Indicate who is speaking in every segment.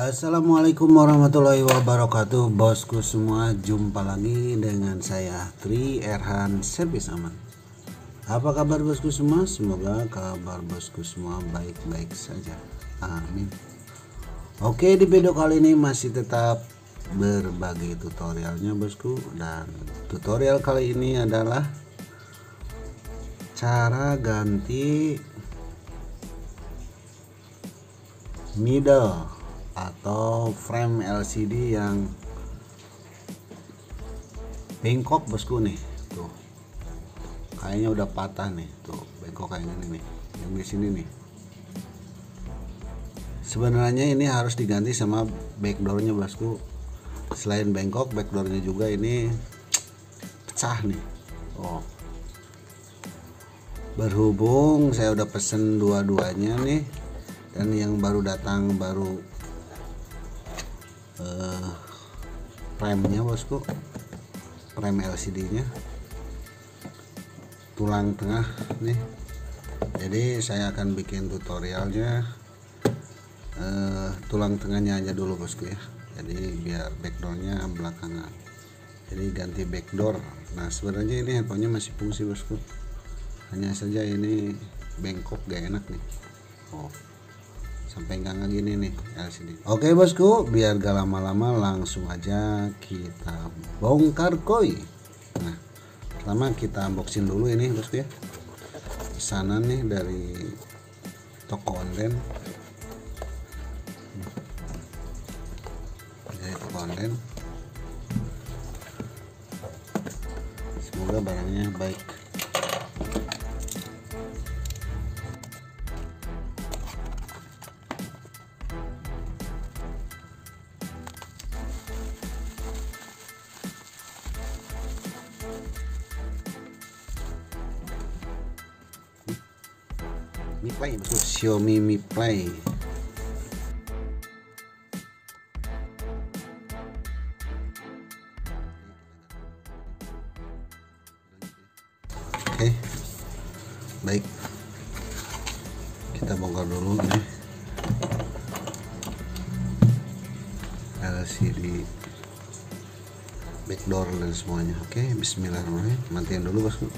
Speaker 1: Assalamualaikum warahmatullahi wabarakatuh, bosku semua. Jumpa lagi dengan saya Tri Erhan Servis Aman. Apa kabar bosku semua? Semoga kabar bosku semua baik-baik saja, amin. Oke, di video kali ini masih tetap berbagi tutorialnya bosku. Dan tutorial kali ini adalah cara ganti middle atau frame LCD yang bengkok bosku nih. Tuh kayaknya udah patah nih, tuh bengkok kayak gini nih, yang di sini nih. Sebenarnya ini harus diganti sama backdoornya bosku. Selain bengkok, backdoornya juga ini pecah nih. Oh, berhubung saya udah pesen dua-duanya nih, dan yang baru datang baru frame-nya bosku, frame LCD nya tulang tengah nih. Jadi saya akan bikin tutorialnya tulang tengahnya aja dulu bosku ya. Jadi biar backdoornya belakangan. Jadi ganti backdoor. Nah sebenarnya ini handphonenya masih fungsi bosku, hanya saja ini bengkok gak enak nih. Oh, sampai nggak gini nih LCD. Oke bosku, biar gak lama-lama langsung aja kita bongkar Kuuy. Nah pertama kita unboxing dulu ini bosku ya, pesanan nih dari toko online, semoga barangnya baik. Mi Play bosku, Xiaomi Mi Play. Oke, baik, kita bongkar dulu ini LCD, backdoor dan semuanya. Oke, Bismillahirrahmanirrahim. Matiin dulu bosku.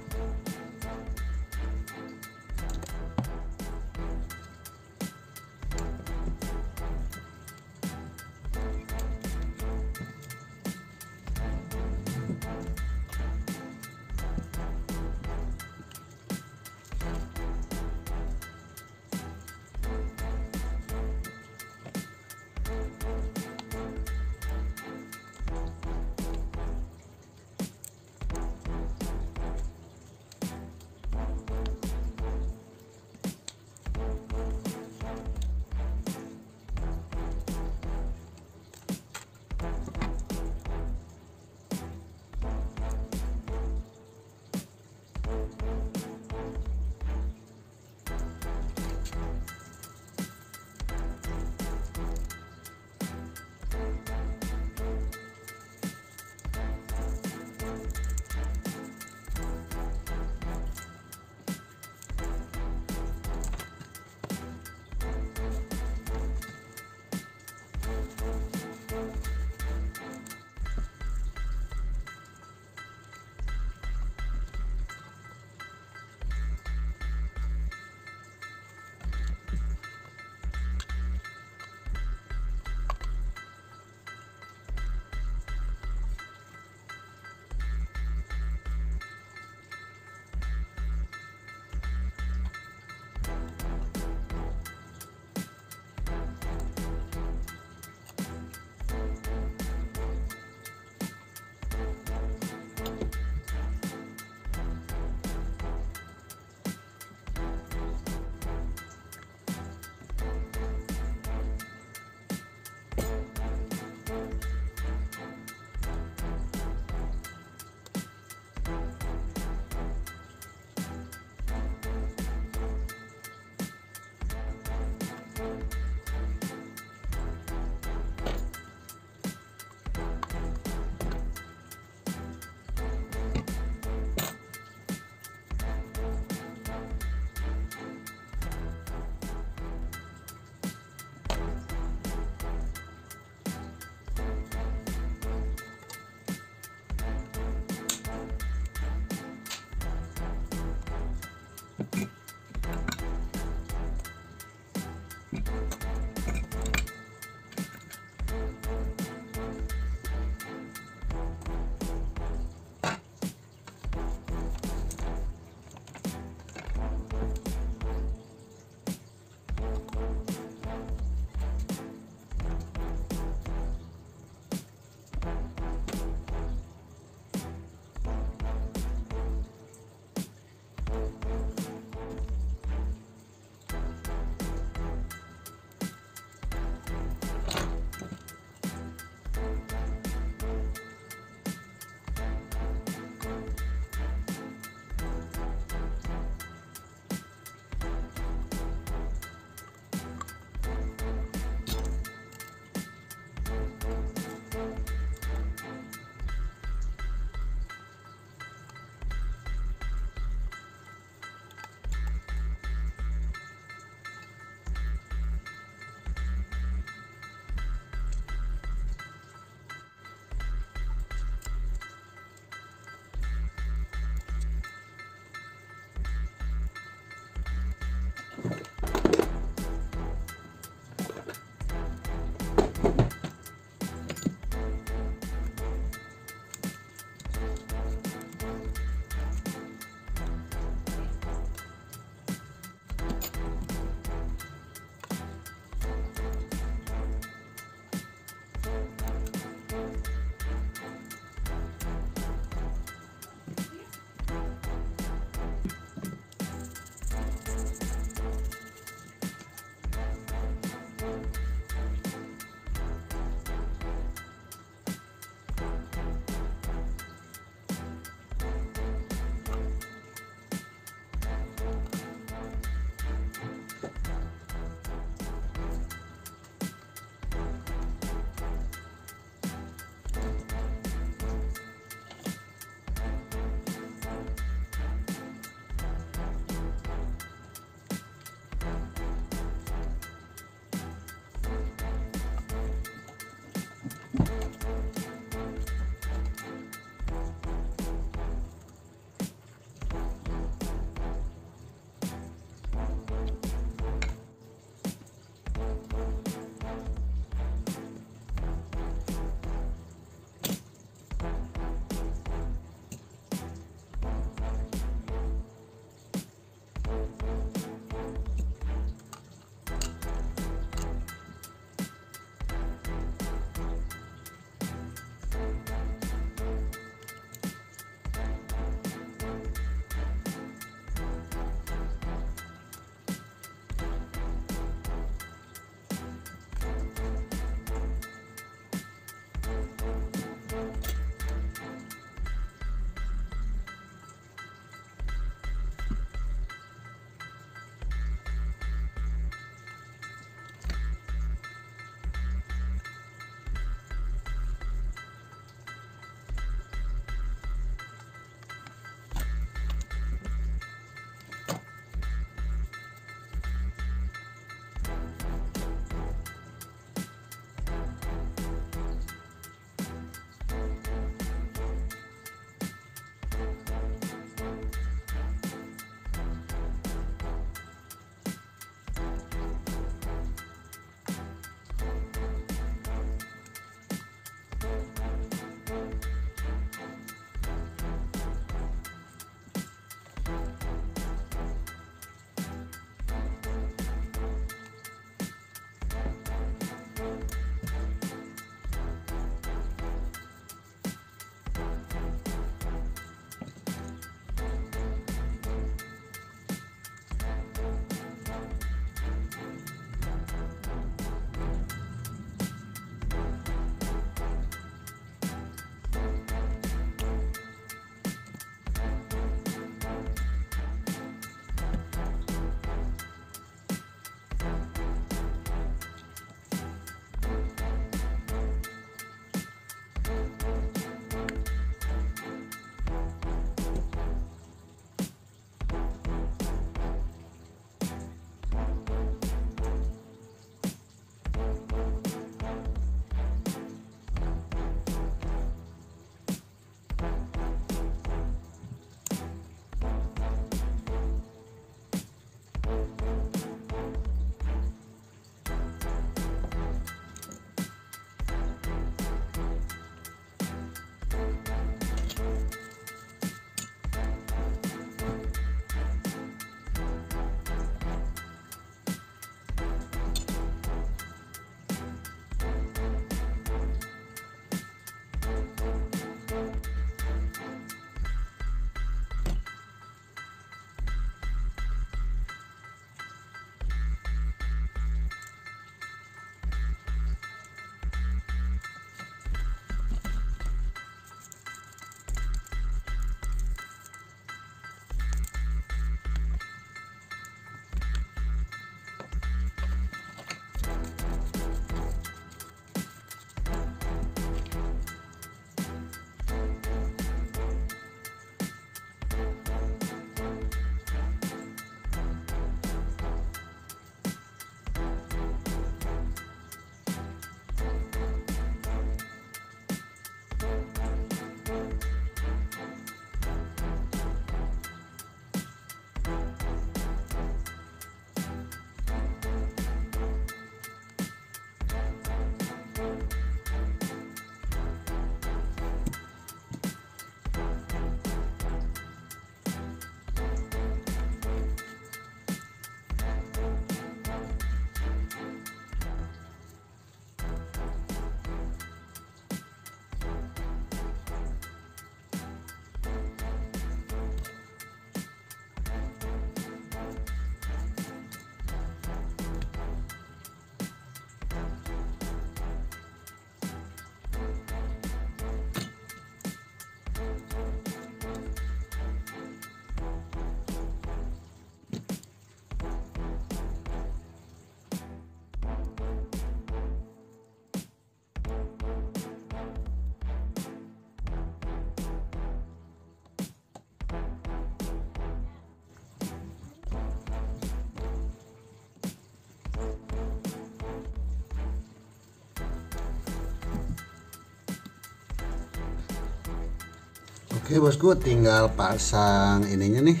Speaker 1: Oke bosku, tinggal pasang ininya nih,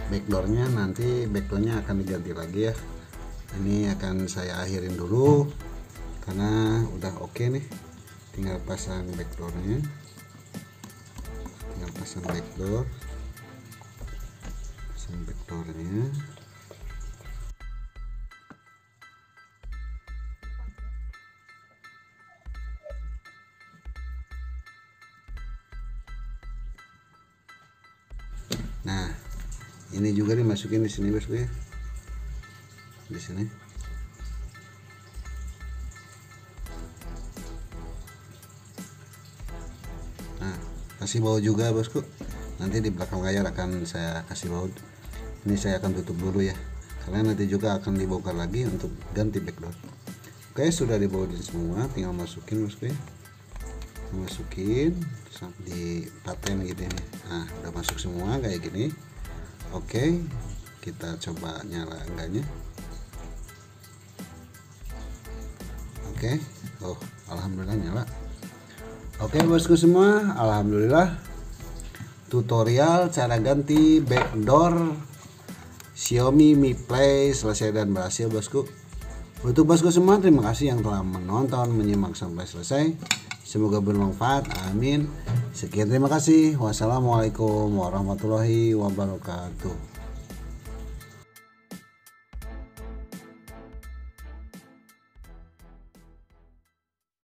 Speaker 1: backdoornya. Nanti backdoornya akan diganti lagi ya. Ini akan saya akhirin dulu karena udah oke nih. Tinggal pasang backdoornya, pasang backdoornya. Nah, ini juga dimasukin di sini bosku ya. Di sini. kasih baut juga bosku. Nanti di belakang layar akan saya kasih baut. Ini saya akan tutup dulu ya, karena nanti juga akan dibongkar lagi untuk ganti backdoor. Oke, sudah dibautin semua, tinggal masukin bosku ya. Masukin di paten gitu ini. Nah, udah masuk semua kayak gini. Oke, kita coba nyala enggaknya. Oke, oh alhamdulillah nyala. Oke bosku semua, alhamdulillah tutorial cara ganti backdoor Xiaomi Mi Play selesai dan berhasil bosku. Untuk bosku semua, terima kasih yang telah menonton, menyimak sampai selesai. Semoga bermanfaat, amin. Sekian, terima kasih. Wassalamualaikum warahmatullahi wabarakatuh.